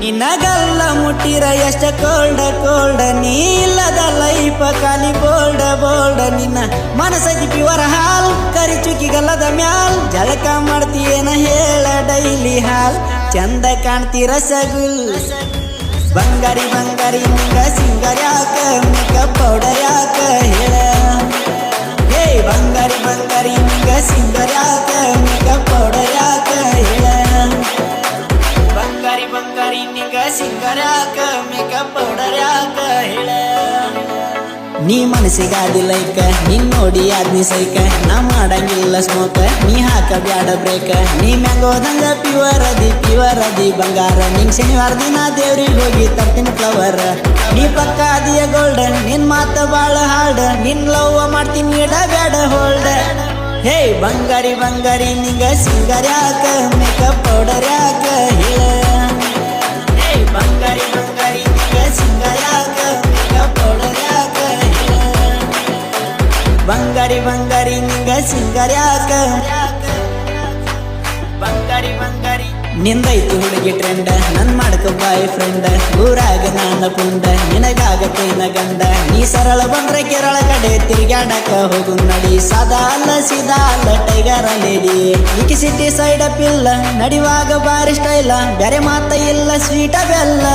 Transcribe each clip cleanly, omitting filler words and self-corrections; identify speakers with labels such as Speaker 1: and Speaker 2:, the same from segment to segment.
Speaker 1: ನಿನ್ನಗಲ್ಲ ಮುಟ್ಟಿರ ಎಷ್ಟ cold cold ನೀ ಇಲ್ಲದ ಲೈಫ ಖಾಲಿ ಬೋಲ್ಡ ಬೋಲ್ಡ ನಿನ್ನ ಮನಸ್ಸೈತಿ ಪ್ಯೂರ್ ಹಾಲ್ ಕರಿ ಚುಕ್ಕಿಗಲ್ಲದ ಮ್ಯಾಲ್ ಜಳಕ ಮಾಡ್ತೀಯೇನ ಹೇಳ ಡೈಲಿ ಹಾಲ್ ಚಂದ ಕಾಣ್ತೀರ ಸಗುಲ್ ಬಂಗಾರಿ ಬಂಗಾರಿ ನಿಂಗ ಸಿಂಗಾರ ಯಾಕ ಮೇಕಪ್ ಪೌಡರ್ ಯಾಕ ಹೇಳ ಹೇ ಬಂಗಾರಿ ಬಂಗಾರಿ ನಿಂಗ ಸಿಂಗಾರ ಯಾಕ ಮೇಕಪ್ ಪೌಡರ್ ಯಾಕ ಹೇಳ ಬಂಗಾರಿ ಬಂಗಾರಿ ನಿಂಗ ಸಿಂಗಾರ ಯಾಕ ಮೇಕಪ್ ಪೌಡರ್ ಯಾಕ ಹೇಳ ನೀ ಮನಸ್ಸಿಗಾದಿ ಲೈಕ ನಿನ್ ನೋಡಿ ಆದ್ನಿ ಸೈಕ ನಾ ಮಾಡಂಗಿಲ್ಲ ಸ್ಮೋಕ ನೀ ಹಾಕ ಬ್ಯಾಡ ಬ್ರೇಕ ನೀ ಮ್ಯಾಂಗೋದಂಗ ಪ್ಯೂರ್ ಅದಿ ಬಂಗಾರ ನಿಂಗ್ ಶನಿವಾರ ದಿನ ದೇವ್ರಿಗೆ ಹೋಗಿ ತರ್ತೀನಿ ಫ್ಲವರ್ ನೀ ಪಕ್ಕ ಅದಿಯ ಗೋಲ್ಡ್ ನಿನ್ ಮಾತ ಬಾಳ ಹಾರ್ಡ್ ನಿನ್ ಲವ್ ಮಾಡ್ತೀನಿ ಇಡ ಬ್ಯಾಡ ಹೋಲ್ಡ್ ಹೇ ಬಂಗಾರಿ ಬಂಗಾರಿ ನಿಂಗ ಸಿಂಗಾರ ಯಾಕ ಮೇಕಪ್ ಪೌಡರ್ ಯಾಕ ಹೇಳ ಹೇ ಬಂಗಾರಿ ಬಂಗಾರಿ ನಿಂಗ ಸಿಂಗಾರ ಯಾಕ ಮೇಕಪ್ ಪೌಡರ್ ಯಾಕ ಬಂಗಾರಿ ಬಂಗಾರಿ ನಿಂಗ ಸಿಂಗಾರ ಯಾಕ ಬಂಗಾರಿ ಬಂಗಾರಿ ನಿಂದೈತಿ ಹುಡುಗಿ ಟ್ರೆಂಡ್ ನನ್ ಮಾಡ್ಕ ಬಾಯ್ ಫ್ರೆಂಡ್ ಊರಾಗ ನಾನ ಪುಂಡ ನಿನಗಾಗತ್ತೇನ ಗಂಡ ನೀ ಸರಳ ಬಂದ್ರೆ ಕೇರಳ ಕಡೆ ತಿರ್ಗಾಡಕ ಹೋಗು ನಡಿ ಸದಾ ಅಲ್ಲ ಸೀದಾ ಅಲ್ಲ ಟೈಗರ ಲೇಡಿ ಈಕಿ ಸಿಟಿ ಸೈಡ್ ಅಪ್ ಇಲ್ಲ ನಡಿವಾಗ ಬಾರಿ ಸ್ಟೈಲ ಬ್ಯಾರೆ ಮಾತ ಇಲ್ಲ ಸ್ವೀಟ ಬೆಲ್ಲ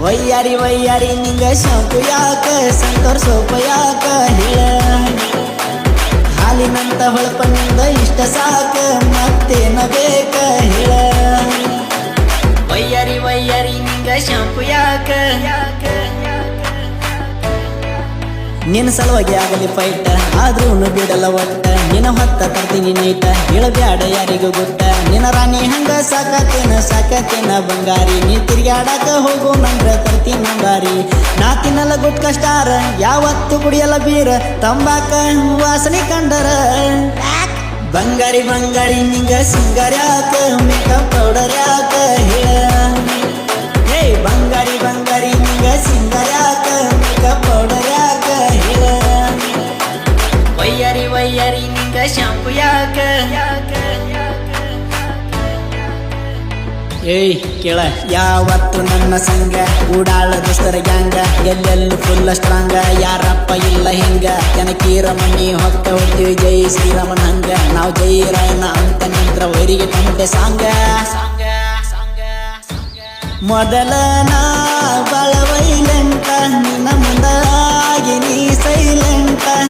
Speaker 1: ವಯ್ಯಾರಿ ವಯ್ಯಾರಿ ನಿಂಗ ಶಾಂಪು ಯಾಕ ಸಂಕರ್ ಸೋಪ ಯಾಕ ಹೇಳ ಹಾಲಿನಂತ ಹೊಳಪ ನಿಂದ ಇಷ್ಟ ಸಾಕ ಮತ್ತೇನ ಬೇಕ ಹೇಳ ವಯ್ಯಾರಿ ವಯ್ಯಾರಿ ನಿಂಗ ಶಾಂಪು ಯಾಕ ನಿನ್ನ ಸಲುವಾಗಿ ಆಗಲಿ ಫೈಟ್ ಆದ್ರೂ ಬಿಡಲ್ಲ ಒಟ್ಟ ನಿನ್ನ ಹೊತ್ತ ತರ್ತೀನಿ ನೈಟ ಹೇಳಬ್ಯಾಡ ಯಾರಿಗೂ ಗೊತ್ತ ನಿನ್ನ ರಾಣಿ ಹಂಗ ಸಾಕತೇನ ಬಂಗಾರಿ ನೀ ತಿರ್ಗಾಡಕ ಹೋಗು ನಂದ್ರ ತರ್ತೀನಿ ನಂಗಾರಿ ನಾ ತಿನ್ನಲ್ಲ ಗುಟ್ಕ ಸ್ಟಾರ್ ಯಾವತ್ತು ಕುಡಿಯಲ್ಲ ಬೀರ ತಂಬಾಕ ವಾಸನೆ ಕಂಡರ ಬಂಗಾರಿ ಬಂಗಾರಿ ನಿಂಗ ಸಿಂಗಾರ ಯಾಕ ಮೇಕಪ್ ಪೌಡರ್ ಯಾಕ ಹೇಳ ಹೇ ಬಂಗಾರಿ ಬಂಗಾರಿ ನಿಂಗ ಸಿಂಗಾರ ಯಾಕ ಮೇಕಪ್ ಪೌಡರ್ ಯಾಕ ಹೇಳ ವಯ್ಯಾರಿ ವಯ್ಯಾರಿ ನಿಂಗ ಶಾಂಪು ಯಾಕ ಏಯ್ ಕೇಳ ಯಾವತ್ತು ನನ್ನ ಸಂಗ ಉಡಾಳ ದೋಸ್ತರ ಗ್ಯಾಂಗ ಎಲ್ಲೆಲ್ಲೂ ಫುಲ್ ಸ್ಟ್ರಾಂಗ ಯಾರಪ್ಪ ಇಲ್ಲ ಹಿಂಗ ಕೆನಕೀರ ಮಣ್ಣಿ ಹೊಕ್ಕ ಹೋಗ್ತೀವಿ ಜೈ ಶ್ರೀರಾಮನ್ ಹಂಗ ನಾವು ಜೈ ರಾಯನ ಅಂತ ನಿಂತ್ರ ವೈರಿಗೆ ಟಮಟೆ ಸಾಂಗ ಮೊದಲ ನಾ ಬಾಳ ವೈಲೆಂಟ ನಿನ್ನ ಮುಂದಾಗಿ ನೀ